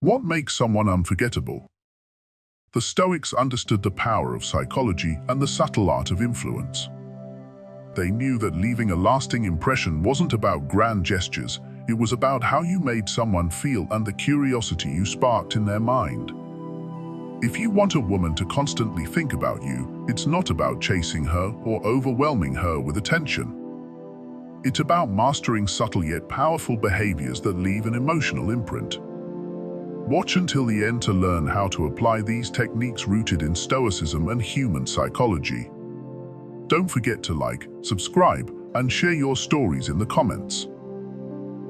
What makes someone unforgettable? The Stoics understood the power of psychology and the subtle art of influence. They knew that leaving a lasting impression wasn't about grand gestures, it was about how you made someone feel and the curiosity you sparked in their mind. If you want a woman to constantly think about you, it's not about chasing her or overwhelming her with attention. It's about mastering subtle yet powerful behaviors that leave an emotional imprint. Watch until the end to learn how to apply these techniques rooted in Stoicism and human psychology. Don't forget to like, subscribe, and share your stories in the comments.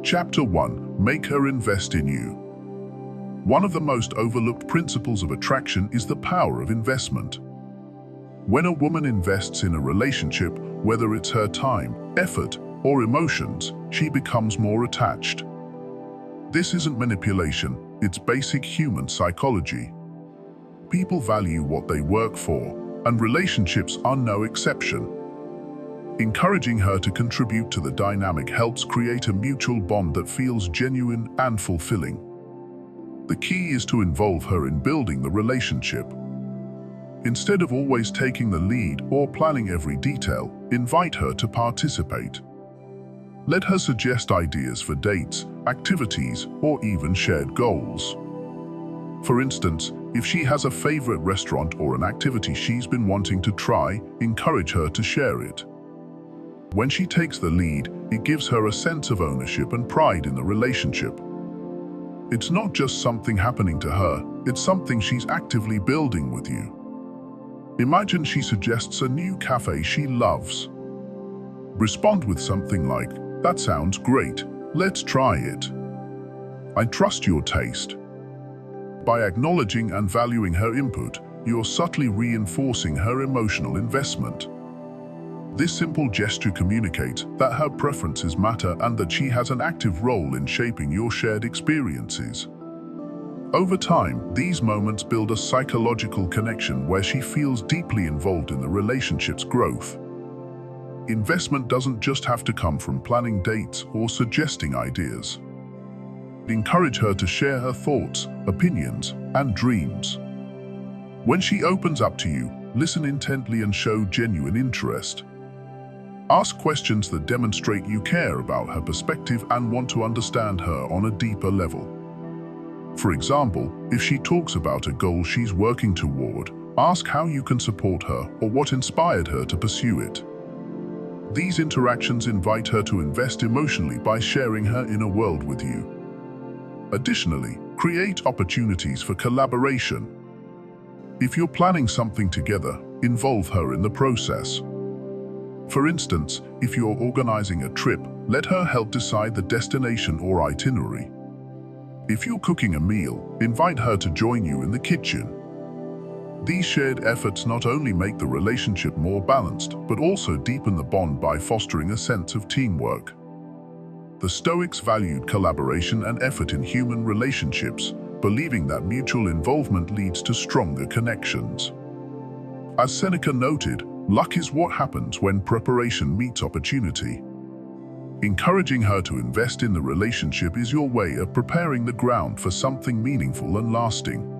Chapter 1. Make her invest in you. One of the most overlooked principles of attraction is the power of investment. When a woman invests in a relationship, whether it's her time, effort, or emotions, she becomes more attached. This isn't manipulation, it's basic human psychology. People value what they work for, and relationships are no exception. Encouraging her to contribute to the dynamic helps create a mutual bond that feels genuine and fulfilling. The key is to involve her in building the relationship. Instead of always taking the lead or planning every detail, invite her to participate. Let her suggest ideas for dates, activities, or even shared goals. For instance, if she has a favorite restaurant or an activity she's been wanting to try, encourage her to share it. When she takes the lead, it gives her a sense of ownership and pride in the relationship. It's not just something happening to her, it's something she's actively building with you. Imagine she suggests a new cafe she loves. Respond with something like, "That sounds great, let's try it. I trust your taste." By acknowledging and valuing her input, you're subtly reinforcing her emotional investment. This simple gesture communicates that her preferences matter and that she has an active role in shaping your shared experiences. Over time, these moments build a psychological connection where she feels deeply involved in the relationship's growth. Investment doesn't just have to come from planning dates or suggesting ideas. Encourage her to share her thoughts, opinions, and dreams. When she opens up to you, listen intently and show genuine interest. Ask questions that demonstrate you care about her perspective and want to understand her on a deeper level. For example, if she talks about a goal she's working toward, ask how you can support her or what inspired her to pursue it. These interactions invite her to invest emotionally by sharing her inner world with you. Additionally, create opportunities for collaboration. If you're planning something together, involve her in the process. For instance, if you're organizing a trip, let her help decide the destination or itinerary. If you're cooking a meal, invite her to join you in the kitchen. These shared efforts not only make the relationship more balanced, but also deepen the bond by fostering a sense of teamwork. The Stoics valued collaboration and effort in human relationships, believing that mutual involvement leads to stronger connections. As Seneca noted, luck is what happens when preparation meets opportunity. Encouraging her to invest in the relationship is your way of preparing the ground for something meaningful and lasting.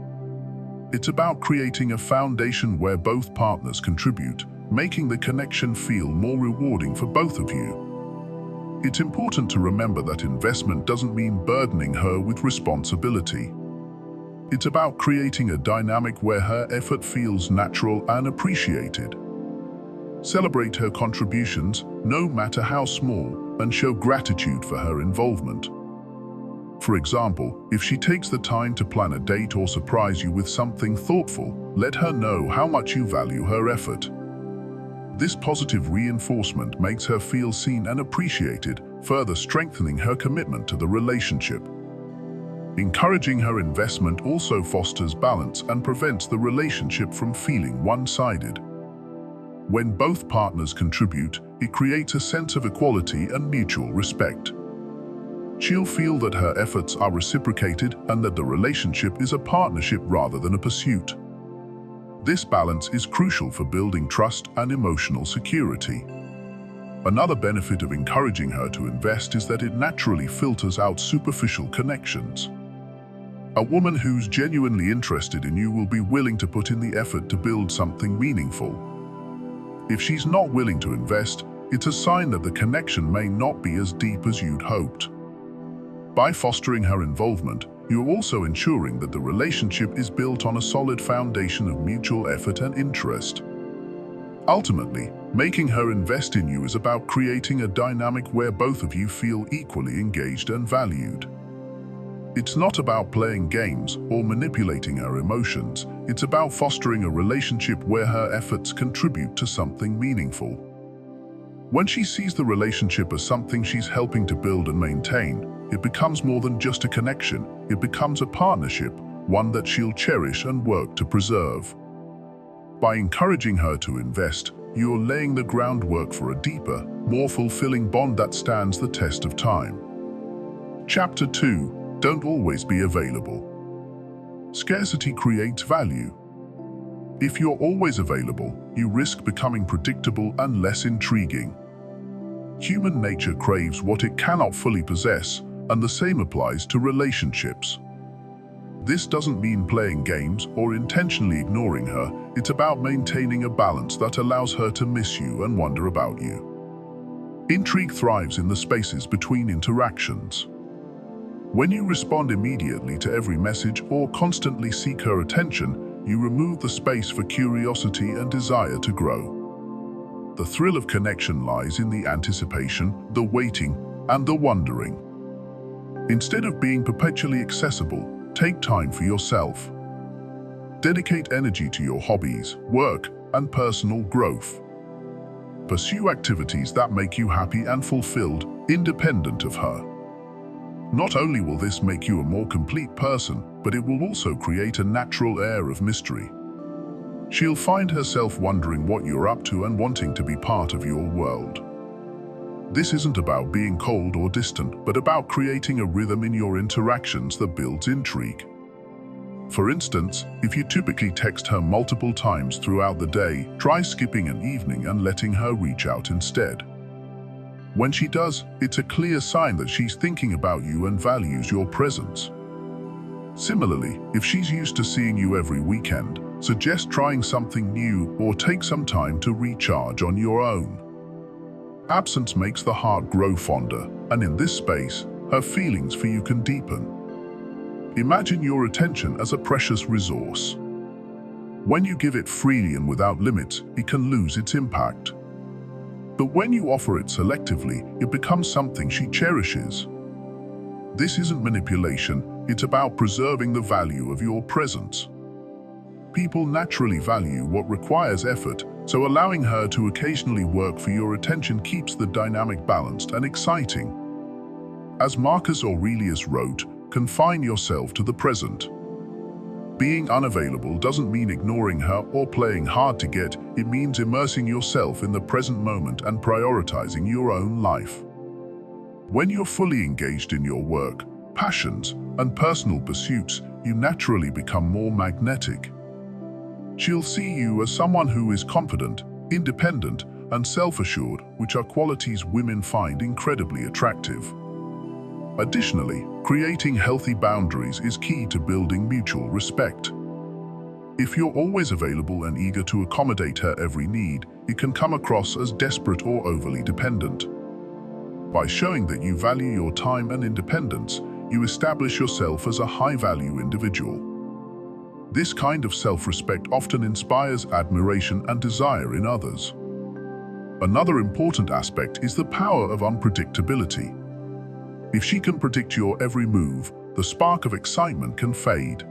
It's about creating a foundation where both partners contribute, making the connection feel more rewarding for both of you. It's important to remember that investment doesn't mean burdening her with responsibility. It's about creating a dynamic where her effort feels natural and appreciated. Celebrate her contributions, no matter how small, and show gratitude for her involvement. For example, if she takes the time to plan a date or surprise you with something thoughtful, let her know how much you value her effort. This positive reinforcement makes her feel seen and appreciated, further strengthening her commitment to the relationship. Encouraging her investment also fosters balance and prevents the relationship from feeling one-sided. When both partners contribute, it creates a sense of equality and mutual respect. She'll feel that her efforts are reciprocated and that the relationship is a partnership rather than a pursuit. This balance is crucial for building trust and emotional security. Another benefit of encouraging her to invest is that it naturally filters out superficial connections. A woman who's genuinely interested in you will be willing to put in the effort to build something meaningful. If she's not willing to invest, it's a sign that the connection may not be as deep as you'd hoped. By fostering her involvement, you're also ensuring that the relationship is built on a solid foundation of mutual effort and interest. Ultimately, making her invest in you is about creating a dynamic where both of you feel equally engaged and valued. It's not about playing games or manipulating her emotions. It's about fostering a relationship where her efforts contribute to something meaningful. When she sees the relationship as something she's helping to build and maintain, it becomes more than just a connection. It becomes a partnership, one that she'll cherish and work to preserve. By encouraging her to invest, you're laying the groundwork for a deeper, more fulfilling bond that stands the test of time. Chapter 2. Don't always be available. Scarcity creates value. If you're always available, you risk becoming predictable and less intriguing. Human nature craves what it cannot fully possess, and the same applies to relationships. This doesn't mean playing games or intentionally ignoring her. It's about maintaining a balance that allows her to miss you and wonder about you. Intrigue thrives in the spaces between interactions. When you respond immediately to every message or constantly seek her attention, you remove the space for curiosity and desire to grow. The thrill of connection lies in the anticipation, the waiting, and the wondering. Instead of being perpetually accessible, take time for yourself. Dedicate energy to your hobbies, work, and personal growth. Pursue activities that make you happy and fulfilled, independent of her. Not only will this make you a more complete person, but it will also create a natural air of mystery. She'll find herself wondering what you're up to and wanting to be part of your world. This isn't about being cold or distant, but about creating a rhythm in your interactions that builds intrigue. For instance, if you typically text her multiple times throughout the day, try skipping an evening and letting her reach out instead. When she does, it's a clear sign that she's thinking about you and values your presence. Similarly, if she's used to seeing you every weekend, suggest trying something new or take some time to recharge on your own. Absence makes the heart grow fonder, and in this space, her feelings for you can deepen. Imagine your attention as a precious resource. When you give it freely and without limits, it can lose its impact. But when you offer it selectively, it becomes something she cherishes. This isn't manipulation, it's about preserving the value of your presence. People naturally value what requires effort, so allowing her to occasionally work for your attention keeps the dynamic balanced and exciting. As Marcus Aurelius wrote, confine yourself to the present. Being unavailable doesn't mean ignoring her or playing hard to get. It means immersing yourself in the present moment and prioritizing your own life. When you're fully engaged in your work, passions, and personal pursuits, you naturally become more magnetic. She'll see you as someone who is confident, independent, and self-assured, which are qualities women find incredibly attractive. Additionally, creating healthy boundaries is key to building mutual respect. If you're always available and eager to accommodate her every need, it can come across as desperate or overly dependent. By showing that you value your time and independence, you establish yourself as a high-value individual. This kind of self-respect often inspires admiration and desire in others. Another important aspect is the power of unpredictability. If she can predict your every move, the spark of excitement can fade.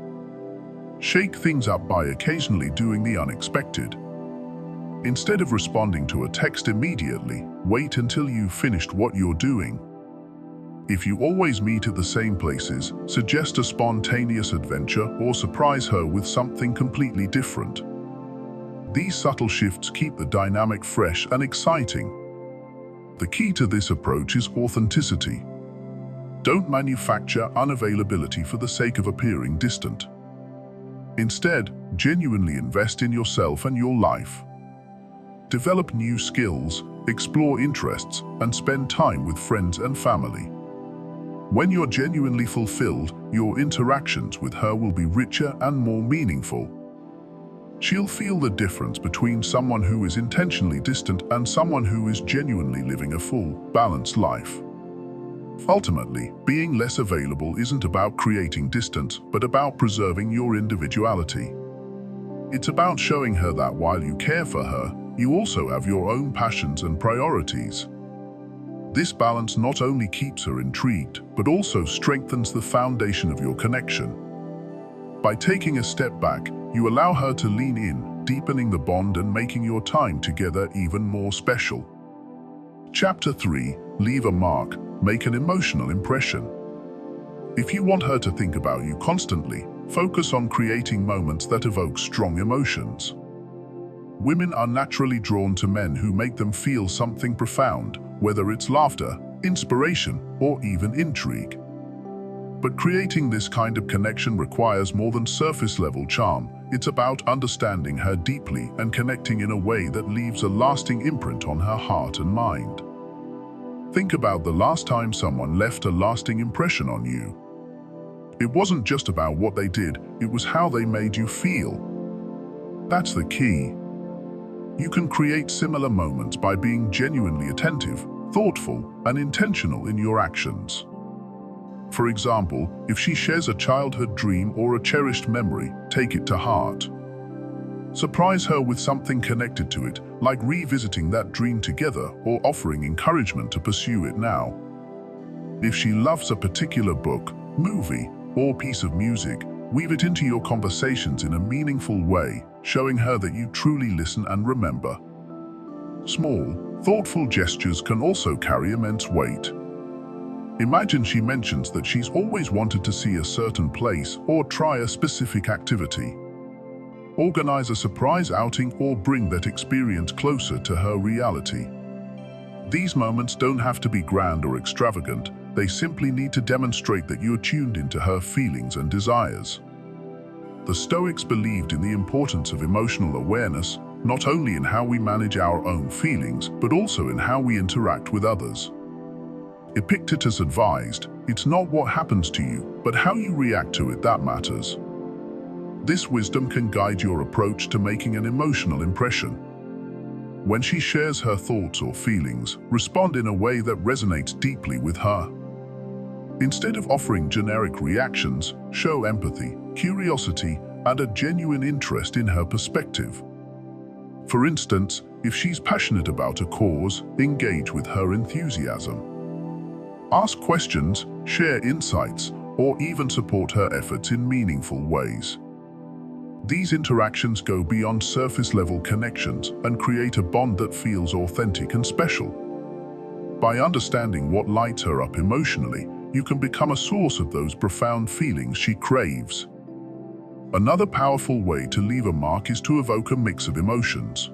Shake things up by occasionally doing the unexpected. Instead of responding to a text immediately, wait until you've finished what you're doing. If you always meet at the same places, suggest a spontaneous adventure or surprise her with something completely different. These subtle shifts keep the dynamic fresh and exciting. The key to this approach is authenticity. Don't manufacture unavailability for the sake of appearing distant. Instead, genuinely invest in yourself and your life. Develop new skills, explore interests, and spend time with friends and family. When you're genuinely fulfilled, your interactions with her will be richer and more meaningful. She'll feel the difference between someone who is intentionally distant and someone who is genuinely living a full, balanced life. Ultimately, being less available isn't about creating distance, but about preserving your individuality. It's about showing her that while you care for her, you also have your own passions and priorities. This balance not only keeps her intrigued, but also strengthens the foundation of your connection. By taking a step back, you allow her to lean in, deepening the bond and making your time together even more special. Chapter 3. Leave a mark. Make an emotional impression. If you want her to think about you constantly, focus on creating moments that evoke strong emotions. Women are naturally drawn to men who make them feel something profound, whether it's laughter, inspiration, or even intrigue. But creating this kind of connection requires more than surface-level charm. It's about understanding her deeply and connecting in a way that leaves a lasting imprint on her heart and mind. Think about the last time someone left a lasting impression on you. It wasn't just about what they did, it was how they made you feel. That's the key. You can create similar moments by being genuinely attentive, thoughtful, and intentional in your actions. For example, if she shares a childhood dream or a cherished memory, take it to heart. Surprise her with something connected to it, like revisiting that dream together or offering encouragement to pursue it now. If she loves a particular book, movie, or piece of music, weave it into your conversations in a meaningful way, showing her that you truly listen and remember. Small, thoughtful gestures can also carry immense weight. Imagine she mentions that she's always wanted to see a certain place or try a specific activity. Organize a surprise outing or bring that experience closer to her reality. These moments don't have to be grand or extravagant, they simply need to demonstrate that you're tuned into her feelings and desires. The Stoics believed in the importance of emotional awareness, not only in how we manage our own feelings, but also in how we interact with others. Epictetus advised, "It's not what happens to you, but how you react to it that matters." This wisdom can guide your approach to making an emotional impression. When she shares her thoughts or feelings, respond in a way that resonates deeply with her. Instead of offering generic reactions, show empathy, curiosity, and a genuine interest in her perspective. For instance, if she's passionate about a cause, engage with her enthusiasm. Ask questions, share insights, or even support her efforts in meaningful ways. These interactions go beyond surface-level connections and create a bond that feels authentic and special. By understanding what lights her up emotionally, you can become a source of those profound feelings she craves. Another powerful way to leave a mark is to evoke a mix of emotions.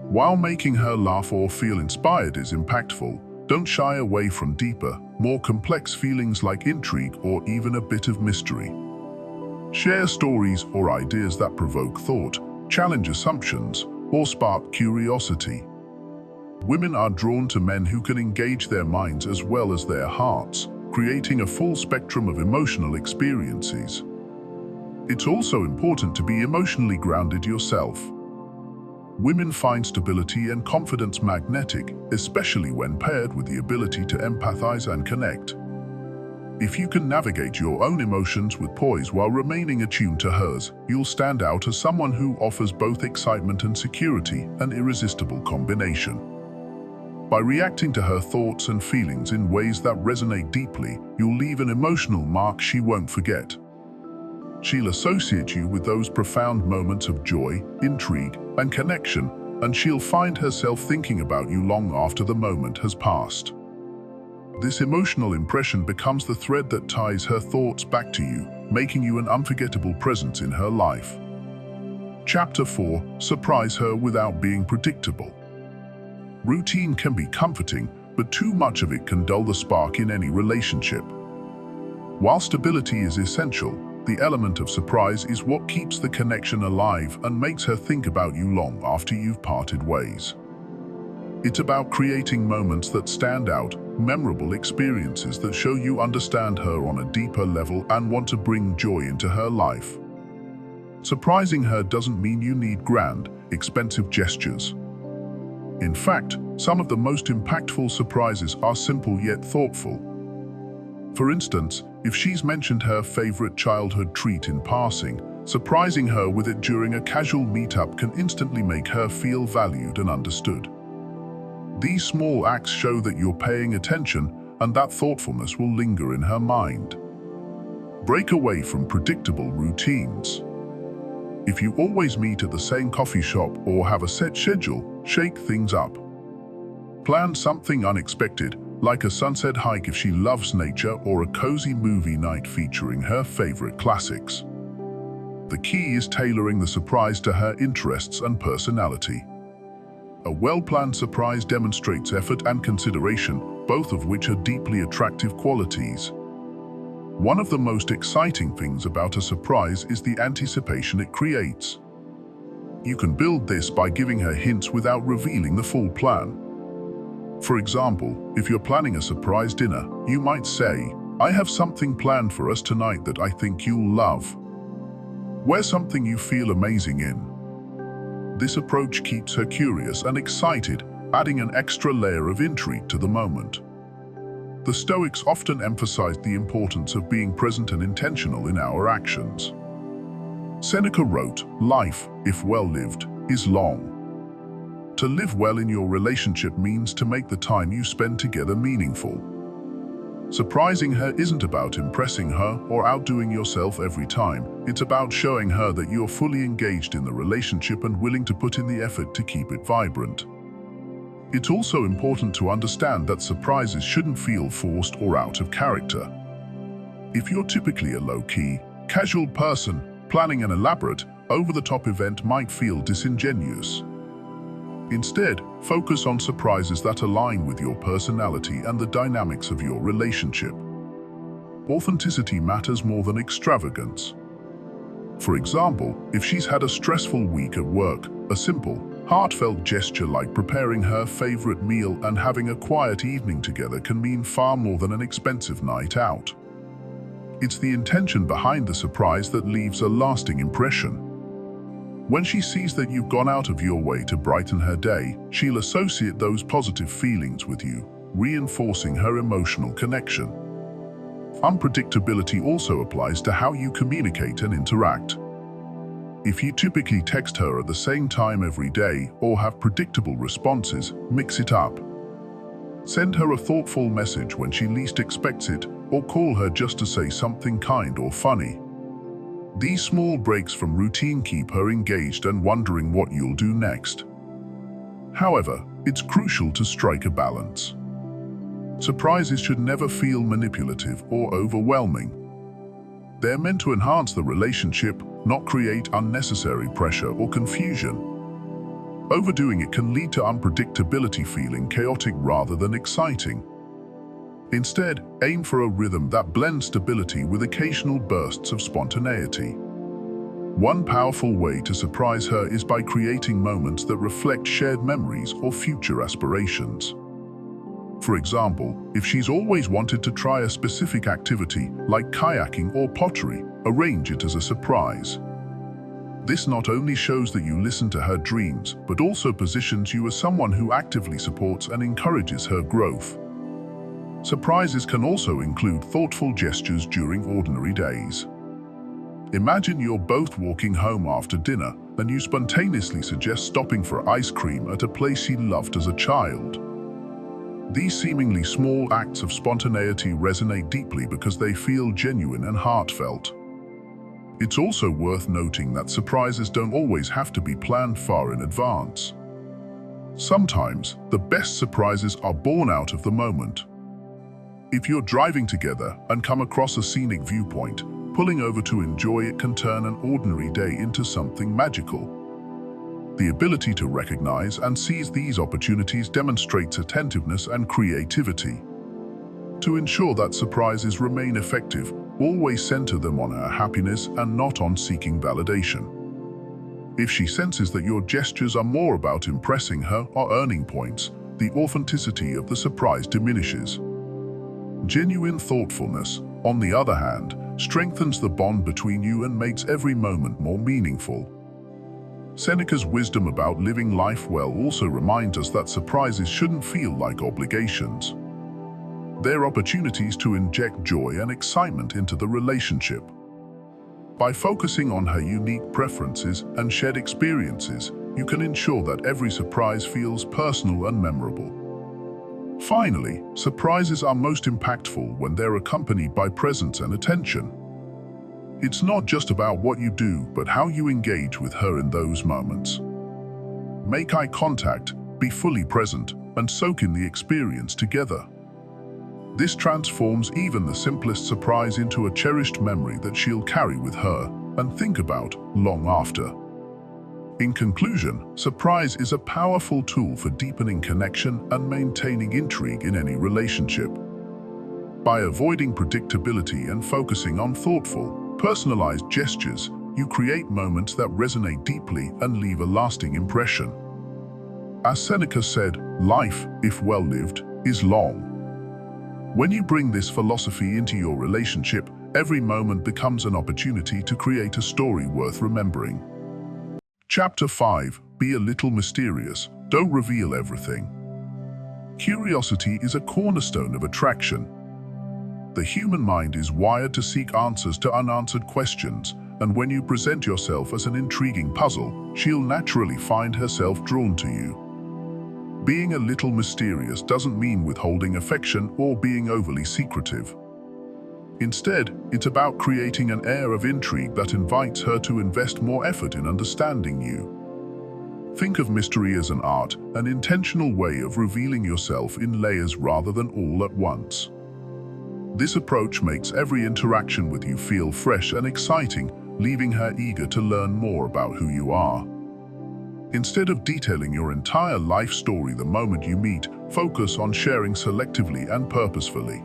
While making her laugh or feel inspired is impactful, don't shy away from deeper, more complex feelings like intrigue or even a bit of mystery. Share stories or ideas that provoke thought, challenge assumptions, or spark curiosity. Women are drawn to men who can engage their minds as well as their hearts, creating a full spectrum of emotional experiences. It's also important to be emotionally grounded yourself. Women find stability and confidence magnetic, especially when paired with the ability to empathize and connect. If you can navigate your own emotions with poise while remaining attuned to hers, you'll stand out as someone who offers both excitement and security, an irresistible combination. By reacting to her thoughts and feelings in ways that resonate deeply, you'll leave an emotional mark she won't forget. She'll associate you with those profound moments of joy, intrigue, and connection, and she'll find herself thinking about you long after the moment has passed. This emotional impression becomes the thread that ties her thoughts back to you, making you an unforgettable presence in her life. Chapter 4. Surprise her without being predictable. Routine can be comforting, but too much of it can dull the spark in any relationship. While stability is essential, the element of surprise is what keeps the connection alive and makes her think about you long after you've parted ways. It's about creating moments that stand out, memorable experiences that show you understand her on a deeper level and want to bring joy into her life. Surprising her doesn't mean you need grand, expensive gestures. In fact, some of the most impactful surprises are simple yet thoughtful. For instance, if she's mentioned her favorite childhood treat in passing, surprising her with it during a casual meetup can instantly make her feel valued and understood. These small acts show that you're paying attention and that thoughtfulness will linger in her mind. Break away from predictable routines. If you always meet at the same coffee shop or have a set schedule, shake things up. Plan something unexpected, like a sunset hike if she loves nature or a cozy movie night featuring her favorite classics. The key is tailoring the surprise to her interests and personality. A well-planned surprise demonstrates effort and consideration, both of which are deeply attractive qualities. One of the most exciting things about a surprise is the anticipation it creates. You can build this by giving her hints without revealing the full plan. For example, if you're planning a surprise dinner, you might say, "I have something planned for us tonight that I think you'll love." Wear something you feel amazing in. This approach keeps her curious and excited, adding an extra layer of intrigue to the moment. The Stoics often emphasized the importance of being present and intentional in our actions. Seneca wrote, "Life, if well lived, is long." To live well in your relationship means to make the time you spend together meaningful. Surprising her isn't about impressing her or outdoing yourself every time. It's about showing her that you're fully engaged in the relationship and willing to put in the effort to keep it vibrant. It's also important to understand that surprises shouldn't feel forced or out of character. If you're typically a low-key, casual person, planning an elaborate, over-the-top event might feel disingenuous. Instead, focus on surprises that align with your personality and the dynamics of your relationship. Authenticity matters more than extravagance. For example, if she's had a stressful week at work, a simple, heartfelt gesture like preparing her favorite meal and having a quiet evening together can mean far more than an expensive night out. It's the intention behind the surprise that leaves a lasting impression. When she sees that you've gone out of your way to brighten her day, she'll associate those positive feelings with you, reinforcing her emotional connection. Unpredictability also applies to how you communicate and interact. If you typically text her at the same time every day or have predictable responses, mix it up. Send her a thoughtful message when she least expects it, or call her just to say something kind or funny. These small breaks from routine keep her engaged and wondering what you'll do next. However, it's crucial to strike a balance. Surprises should never feel manipulative or overwhelming. They're meant to enhance the relationship, not create unnecessary pressure or confusion. Overdoing it can lead to unpredictability, feeling chaotic rather than exciting. Instead, aim for a rhythm that blends stability with occasional bursts of spontaneity. One powerful way to surprise her is by creating moments that reflect shared memories or future aspirations. For example, if she's always wanted to try a specific activity, like kayaking or pottery, arrange it as a surprise. This not only shows that you listen to her dreams, but also positions you as someone who actively supports and encourages her growth. Surprises can also include thoughtful gestures during ordinary days. Imagine you're both walking home after dinner and you spontaneously suggest stopping for ice cream at a place you loved as a child. These seemingly small acts of spontaneity resonate deeply because they feel genuine and heartfelt. It's also worth noting that surprises don't always have to be planned far in advance. Sometimes, the best surprises are born out of the moment. If you're driving together and come across a scenic viewpoint, pulling over to enjoy it can turn an ordinary day into something magical. The ability to recognize and seize these opportunities demonstrates attentiveness and creativity. To ensure that surprises remain effective, always center them on her happiness and not on seeking validation. If she senses that your gestures are more about impressing her or earning points, the authenticity of the surprise diminishes. Genuine thoughtfulness, on the other hand, strengthens the bond between you and makes every moment more meaningful. Seneca's wisdom about living life well also reminds us that surprises shouldn't feel like obligations. They're opportunities to inject joy and excitement into the relationship. By focusing on her unique preferences and shared experiences, you can ensure that every surprise feels personal and memorable. Finally, surprises are most impactful when they're accompanied by presence and attention. It's not just about what you do, but how you engage with her in those moments. Make eye contact, be fully present, and soak in the experience together. This transforms even the simplest surprise into a cherished memory that she'll carry with her and think about long after. In conclusion, surprise is a powerful tool for deepening connection and maintaining intrigue in any relationship. By avoiding predictability and focusing on thoughtful, personalized gestures, you create moments that resonate deeply and leave a lasting impression. As Seneca said, life, if well lived, is long. When you bring this philosophy into your relationship, every moment becomes an opportunity to create a story worth remembering. Chapter 5. Be a little mysterious. Don't reveal everything. Curiosity is a cornerstone of attraction. The human mind is wired to seek answers to unanswered questions, and when you present yourself as an intriguing puzzle, she'll naturally find herself drawn to you. Being a little mysterious doesn't mean withholding affection or being overly secretive. Instead, it's about creating an air of intrigue that invites her to invest more effort in understanding you. Think of mystery as an art, an intentional way of revealing yourself in layers rather than all at once. This approach makes every interaction with you feel fresh and exciting, leaving her eager to learn more about who you are. Instead of detailing your entire life story the moment you meet, focus on sharing selectively and purposefully.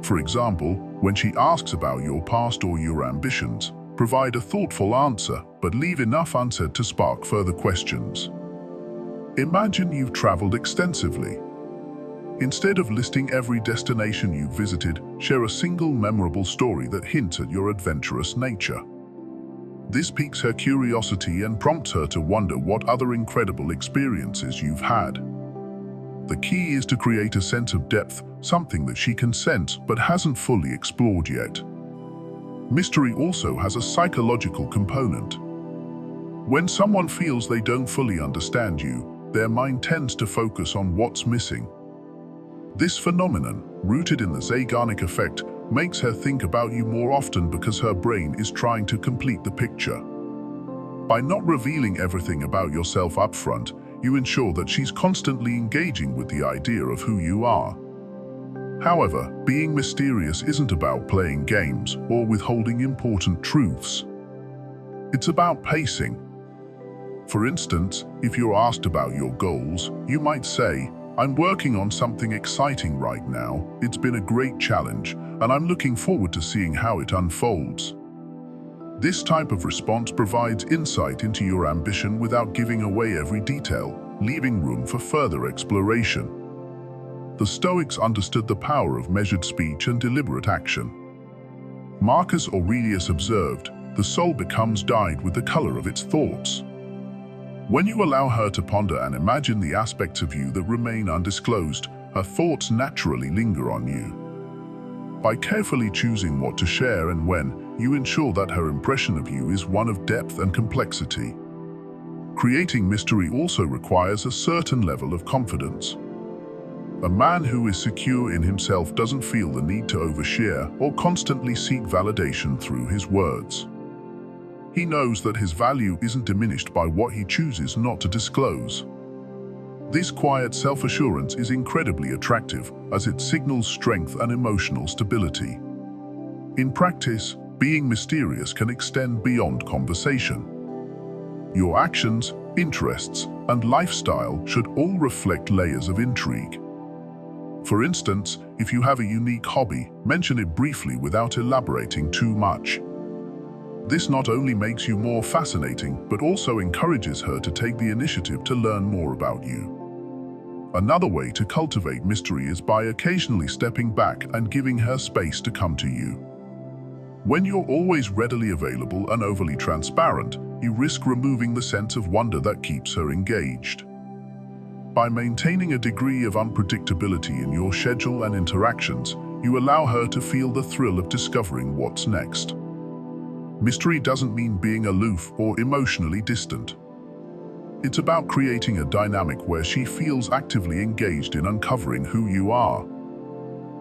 For example, when she asks about your past or your ambitions, provide a thoughtful answer, but leave enough unsaid to spark further questions. Imagine you've traveled extensively. Instead of listing every destination you've visited, share a single memorable story that hints at your adventurous nature. This piques her curiosity and prompts her to wonder what other incredible experiences you've had. The key is to create a sense of depth, something that she can sense but hasn't fully explored yet. Mystery also has a psychological component. When someone feels they don't fully understand you, their mind tends to focus on what's missing. This phenomenon, rooted in the Zeigarnik effect, makes her think about you more often because her brain is trying to complete the picture. By not revealing everything about yourself up front, you ensure that she's constantly engaging with the idea of who you are. However, being mysterious isn't about playing games or withholding important truths. It's about pacing. For instance, if you're asked about your goals, you might say, "I'm working on something exciting right now. It's been a great challenge, and I'm looking forward to seeing how it unfolds." This type of response provides insight into your ambition without giving away every detail, leaving room for further exploration. The Stoics understood the power of measured speech and deliberate action. Marcus Aurelius observed, "The soul becomes dyed with the color of its thoughts." When you allow her to ponder and imagine the aspects of you that remain undisclosed, her thoughts naturally linger on you. By carefully choosing what to share and when, you ensure that her impression of you is one of depth and complexity. Creating mystery also requires a certain level of confidence. A man who is secure in himself doesn't feel the need to overshare or constantly seek validation through his words. He knows that his value isn't diminished by what he chooses not to disclose. This quiet self-assurance is incredibly attractive as it signals strength and emotional stability. In practice, being mysterious can extend beyond conversation. Your actions, interests, and lifestyle should all reflect layers of intrigue. For instance, if you have a unique hobby, mention it briefly without elaborating too much. This not only makes you more fascinating, but also encourages her to take the initiative to learn more about you. Another way to cultivate mystery is by occasionally stepping back and giving her space to come to you. When you're always readily available and overly transparent, you risk removing the sense of wonder that keeps her engaged. By maintaining a degree of unpredictability in your schedule and interactions, you allow her to feel the thrill of discovering what's next. Mystery doesn't mean being aloof or emotionally distant. It's about creating a dynamic where she feels actively engaged in uncovering who you are.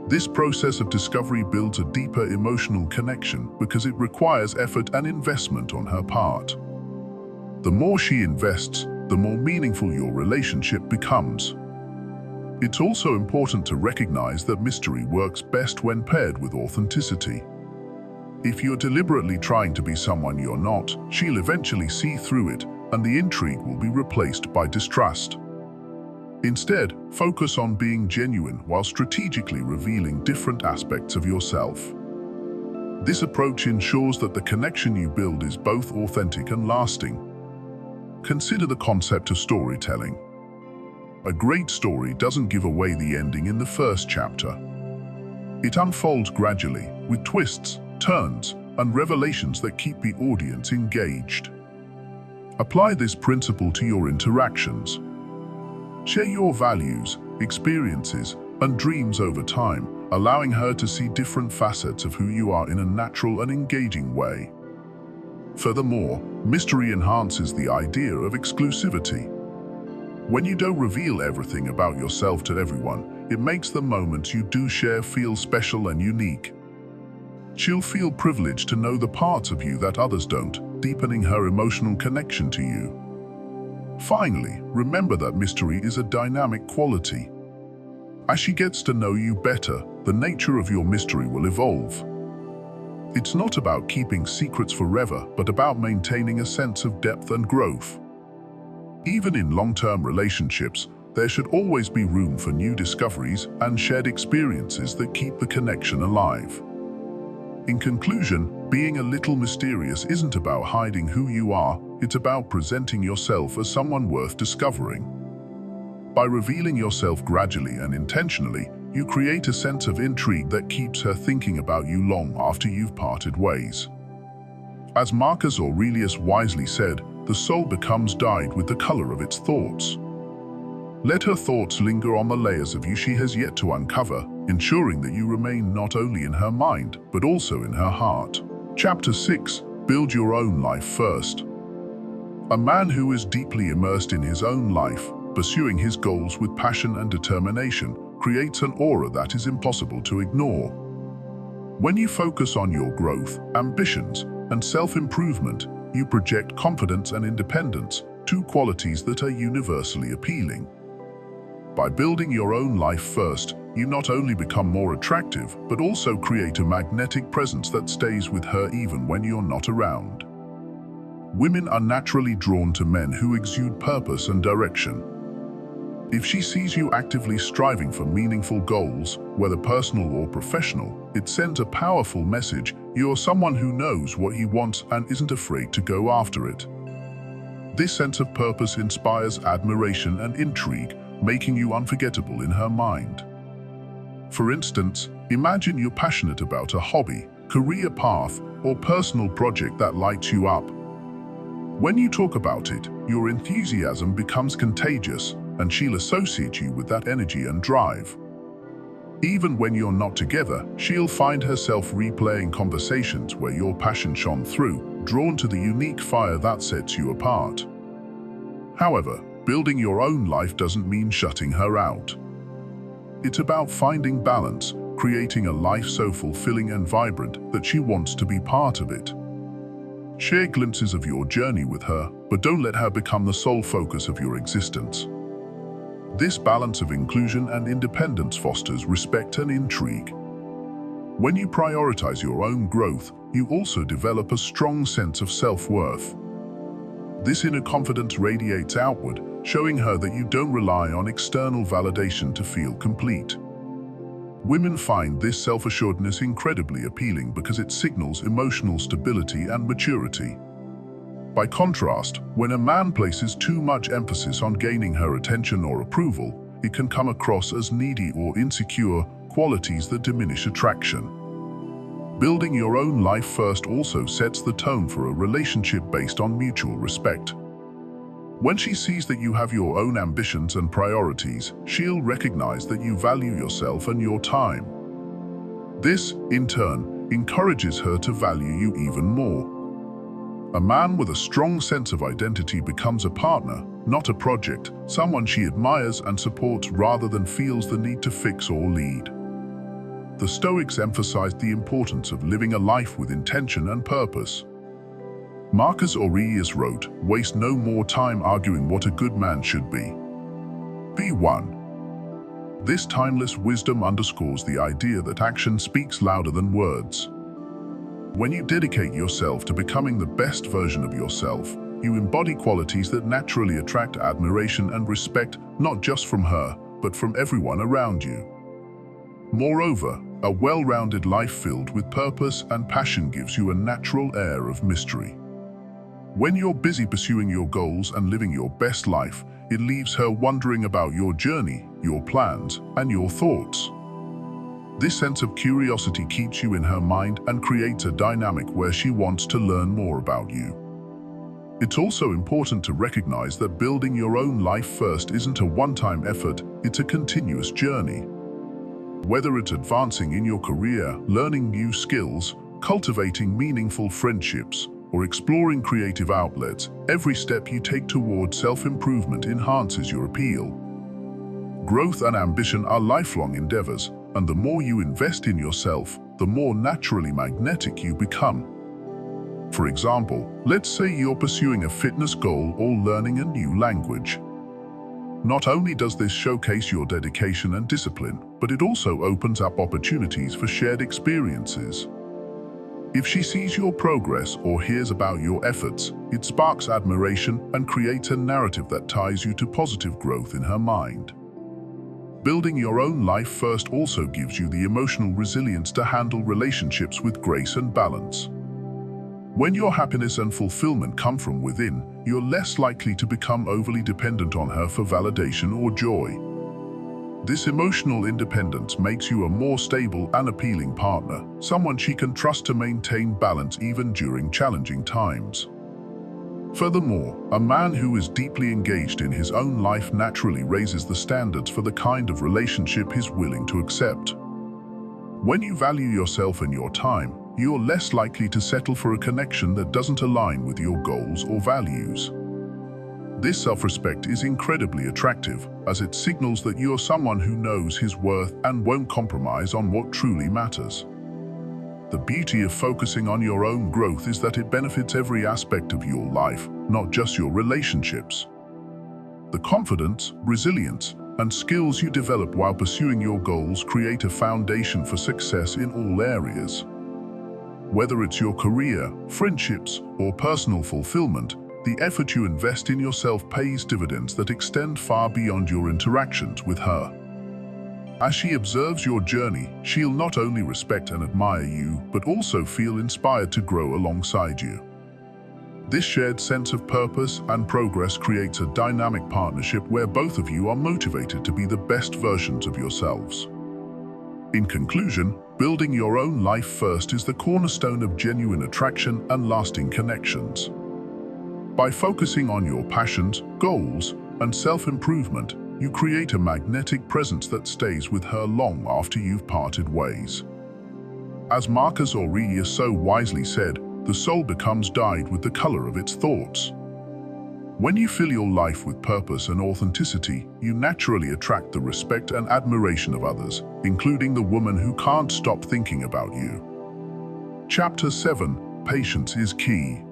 This process of discovery builds a deeper emotional connection because it requires effort and investment on her part. The more she invests, the more meaningful your relationship becomes. It's also important to recognize that mystery works best when paired with authenticity. If you're deliberately trying to be someone you're not, she'll eventually see through it, and the intrigue will be replaced by distrust. Instead, focus on being genuine while strategically revealing different aspects of yourself. This approach ensures that the connection you build is both authentic and lasting. Consider the concept of storytelling. A great story doesn't give away the ending in the first chapter. It unfolds gradually, with twists, turns, and revelations that keep the audience engaged. Apply this principle to your interactions. Share your values, experiences, and dreams over time, allowing her to see different facets of who you are in a natural and engaging way. Furthermore, mystery enhances the idea of exclusivity. When you don't reveal everything about yourself to everyone, it makes the moments you do share feel special and unique. She'll feel privileged to know the parts of you that others don't, deepening her emotional connection to you. Finally, remember that mystery is a dynamic quality. As she gets to know you better, the nature of your mystery will evolve. It's not about keeping secrets forever, but about maintaining a sense of depth and growth. Even in long-term relationships, there should always be room for new discoveries and shared experiences that keep the connection alive. In conclusion, being a little mysterious isn't about hiding who you are, it's about presenting yourself as someone worth discovering. By revealing yourself gradually and intentionally, you create a sense of intrigue that keeps her thinking about you long after you've parted ways. As Marcus Aurelius wisely said, the soul becomes dyed with the color of its thoughts. Let her thoughts linger on the layers of you she has yet to uncover, ensuring that you remain not only in her mind, but also in her heart. Chapter 6. Build your own life first. A man who is deeply immersed in his own life, pursuing his goals with passion and determination, creates an aura that is impossible to ignore. When you focus on your growth, ambitions, and self-improvement, you project confidence and independence, two qualities that are universally appealing. By building your own life first, you not only become more attractive, but also create a magnetic presence that stays with her even when you're not around. Women are naturally drawn to men who exude purpose and direction. If she sees you actively striving for meaningful goals, whether personal or professional, it sends a powerful message: you're someone who knows what he wants and isn't afraid to go after it. This sense of purpose inspires admiration and intrigue, making you unforgettable in her mind. For instance, imagine you're passionate about a hobby, career path, or personal project that lights you up. When you talk about it, your enthusiasm becomes contagious, and she'll associate you with that energy and drive. Even when you're not together, she'll find herself replaying conversations where your passion shone through, drawn to the unique fire that sets you apart. However, building your own life doesn't mean shutting her out. It's about finding balance, creating a life so fulfilling and vibrant that she wants to be part of it. Share glimpses of your journey with her, but don't let her become the sole focus of your existence. This balance of inclusion and independence fosters respect and intrigue. When you prioritize your own growth, you also develop a strong sense of self-worth. This inner confidence radiates outward, showing her that you don't rely on external validation to feel complete. Women find this self-assuredness incredibly appealing because it signals emotional stability and maturity. By contrast, when a man places too much emphasis on gaining her attention or approval, it can come across as needy or insecure, qualities that diminish attraction. Building your own life first also sets the tone for a relationship based on mutual respect. When she sees that you have your own ambitions and priorities, she'll recognize that you value yourself and your time. This, in turn, encourages her to value you even more. A man with a strong sense of identity becomes a partner, not a project, someone she admires and supports rather than feels the need to fix or lead. The Stoics emphasized the importance of living a life with intention and purpose. Marcus Aurelius wrote, "Waste no more time arguing what a good man should be. Be one." This timeless wisdom underscores the idea that action speaks louder than words. When you dedicate yourself to becoming the best version of yourself, you embody qualities that naturally attract admiration and respect, not just from her, but from everyone around you. Moreover, a well-rounded life filled with purpose and passion gives you a natural air of mystery. When you're busy pursuing your goals and living your best life, it leaves her wondering about your journey, your plans, and your thoughts. This sense of curiosity keeps you in her mind and creates a dynamic where she wants to learn more about you. It's also important to recognize that building your own life first isn't a one-time effort, it's a continuous journey. Whether it's advancing in your career, learning new skills, cultivating meaningful friendships, or exploring creative outlets, every step you take toward self-improvement enhances your appeal. Growth and ambition are lifelong endeavors, and the more you invest in yourself, the more naturally magnetic you become. For example, let's say you're pursuing a fitness goal or learning a new language. Not only does this showcase your dedication and discipline, but it also opens up opportunities for shared experiences. If she sees your progress or hears about your efforts, it sparks admiration and creates a narrative that ties you to positive growth in her mind. Building your own life first also gives you the emotional resilience to handle relationships with grace and balance. When your happiness and fulfillment come from within, you're less likely to become overly dependent on her for validation or joy. This emotional independence makes you a more stable and appealing partner, someone she can trust to maintain balance even during challenging times. Furthermore, a man who is deeply engaged in his own life naturally raises the standards for the kind of relationship he's willing to accept. When you value yourself and your time, you're less likely to settle for a connection that doesn't align with your goals or values. This self-respect is incredibly attractive, as it signals that you're someone who knows his worth and won't compromise on what truly matters. The beauty of focusing on your own growth is that it benefits every aspect of your life, not just your relationships. The confidence, resilience, and skills you develop while pursuing your goals create a foundation for success in all areas. Whether it's your career, friendships, or personal fulfillment, the effort you invest in yourself pays dividends that extend far beyond your interactions with her. As she observes your journey, she'll not only respect and admire you, but also feel inspired to grow alongside you. This shared sense of purpose and progress creates a dynamic partnership where both of you are motivated to be the best versions of yourselves. In conclusion, building your own life first is the cornerstone of genuine attraction and lasting connections. By focusing on your passions, goals, and self-improvement, you create a magnetic presence that stays with her long after you've parted ways. As Marcus Aurelius so wisely said, the soul becomes dyed with the color of its thoughts. When you fill your life with purpose and authenticity, you naturally attract the respect and admiration of others, including the woman who can't stop thinking about you. Chapter 7: Patience is key.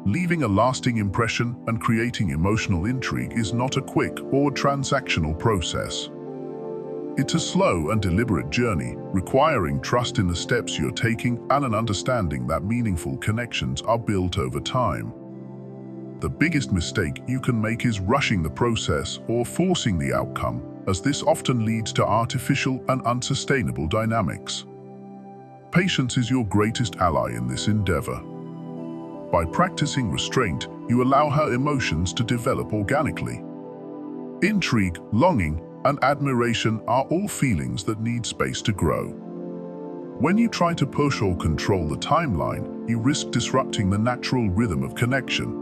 Leaving a lasting impression and creating emotional intrigue is not a quick or transactional process. It's a slow and deliberate journey, requiring trust in the steps you're taking and an understanding that meaningful connections are built over time. The biggest mistake you can make is rushing the process or forcing the outcome, as this often leads to artificial and unsustainable dynamics. Patience is your greatest ally in this endeavor. By practicing restraint, you allow her emotions to develop organically. Intrigue, longing, and admiration are all feelings that need space to grow. When you try to push or control the timeline, you risk disrupting the natural rhythm of connection.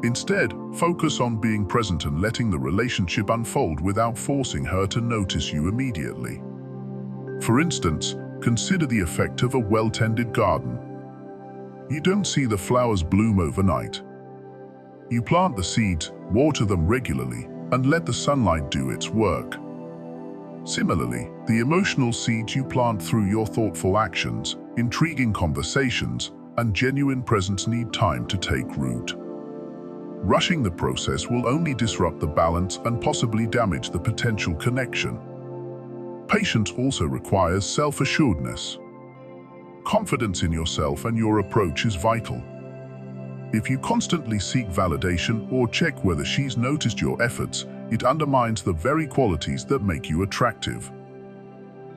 Instead, focus on being present and letting the relationship unfold without forcing her to notice you immediately. For instance, consider the effect of a well-tended garden. You don't see the flowers bloom overnight. You plant the seeds, water them regularly, and let the sunlight do its work. Similarly, the emotional seeds you plant through your thoughtful actions, intriguing conversations, and genuine presence need time to take root. Rushing the process will only disrupt the balance and possibly damage the potential connection. Patience also requires self-assuredness. Confidence in yourself and your approach is vital. If you constantly seek validation or check whether she's noticed your efforts, it undermines the very qualities that make you attractive.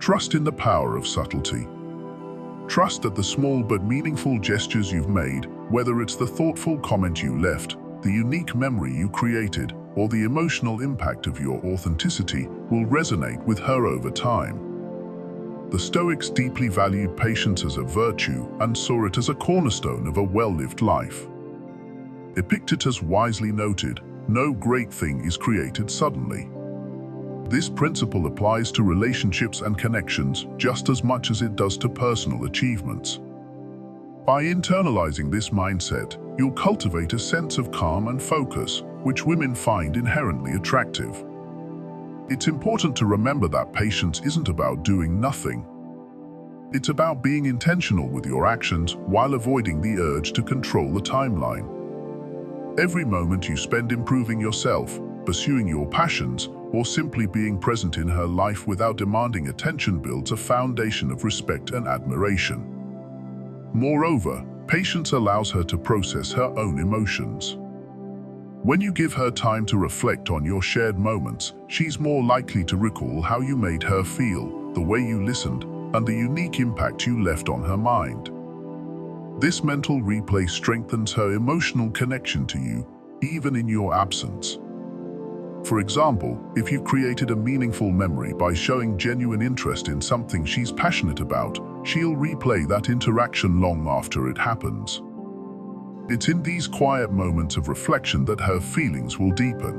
Trust in the power of subtlety. Trust that the small but meaningful gestures you've made, whether it's the thoughtful comment you left, the unique memory you created, or the emotional impact of your authenticity, will resonate with her over time. The Stoics deeply valued patience as a virtue and saw it as a cornerstone of a well-lived life. Epictetus wisely noted, "No great thing is created suddenly." This principle applies to relationships and connections just as much as it does to personal achievements. By internalizing this mindset, you'll cultivate a sense of calm and focus, which women find inherently attractive. It's important to remember that patience isn't about doing nothing. It's about being intentional with your actions while avoiding the urge to control the timeline. Every moment you spend improving yourself, pursuing your passions, or simply being present in her life without demanding attention builds a foundation of respect and admiration. Moreover, patience allows her to process her own emotions. When you give her time to reflect on your shared moments, she's more likely to recall how you made her feel, the way you listened, and the unique impact you left on her mind. This mental replay strengthens her emotional connection to you, even in your absence. For example, if you've created a meaningful memory by showing genuine interest in something she's passionate about, she'll replay that interaction long after it happens. It's in these quiet moments of reflection that her feelings will deepen.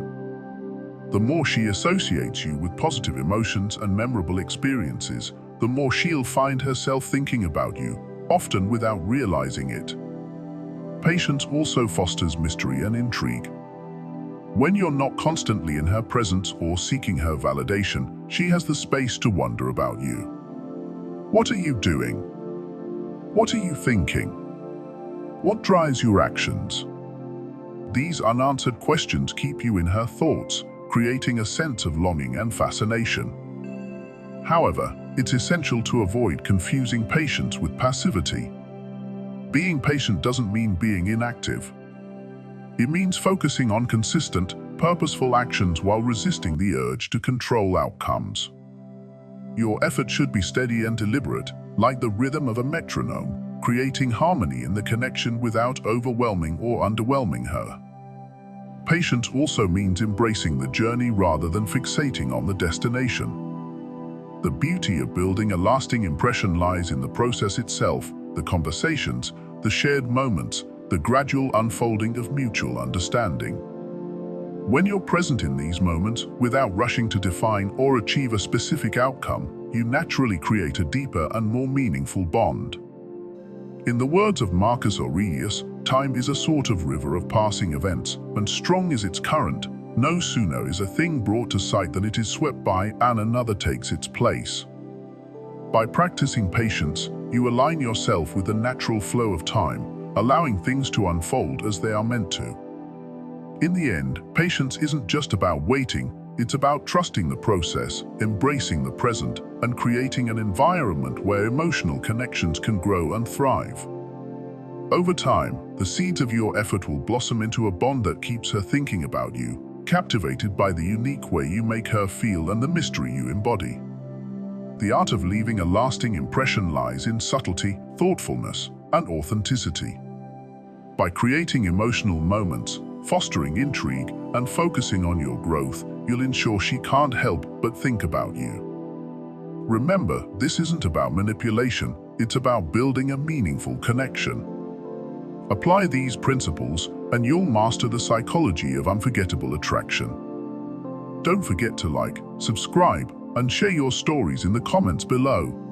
The more she associates you with positive emotions and memorable experiences, the more she'll find herself thinking about you, often without realizing it. Patience also fosters mystery and intrigue. When you're not constantly in her presence or seeking her validation, she has the space to wonder about you. What are you doing? What are you thinking? What drives your actions? These unanswered questions keep you in her thoughts, creating a sense of longing and fascination. However, it's essential to avoid confusing patience with passivity. Being patient doesn't mean being inactive. It means focusing on consistent, purposeful actions while resisting the urge to control outcomes. Your effort should be steady and deliberate, like the rhythm of a metronome, creating harmony in the connection without overwhelming or underwhelming her. Patience also means embracing the journey rather than fixating on the destination. The beauty of building a lasting impression lies in the process itself, the conversations, the shared moments, the gradual unfolding of mutual understanding. When you're present in these moments, without rushing to define or achieve a specific outcome, you naturally create a deeper and more meaningful bond. In the words of Marcus Aurelius, time is a sort of river of passing events, and strong is its current. No sooner is a thing brought to sight than it is swept by and another takes its place. By practicing patience, you align yourself with the natural flow of time, allowing things to unfold as they are meant to. In the end, patience isn't just about waiting, it's about trusting the process, embracing the present, and creating an environment where emotional connections can grow and thrive. Over time, the seeds of your effort will blossom into a bond that keeps her thinking about you, captivated by the unique way you make her feel and the mystery you embody. The art of leaving a lasting impression lies in subtlety, thoughtfulness, and authenticity. By creating emotional moments, fostering intrigue, and focusing on your growth, you'll ensure she can't help but think about you. Remember, this isn't about manipulation, it's about building a meaningful connection. Apply these principles, and you'll master the psychology of unforgettable attraction. Don't forget to like, subscribe, and share your stories in the comments below.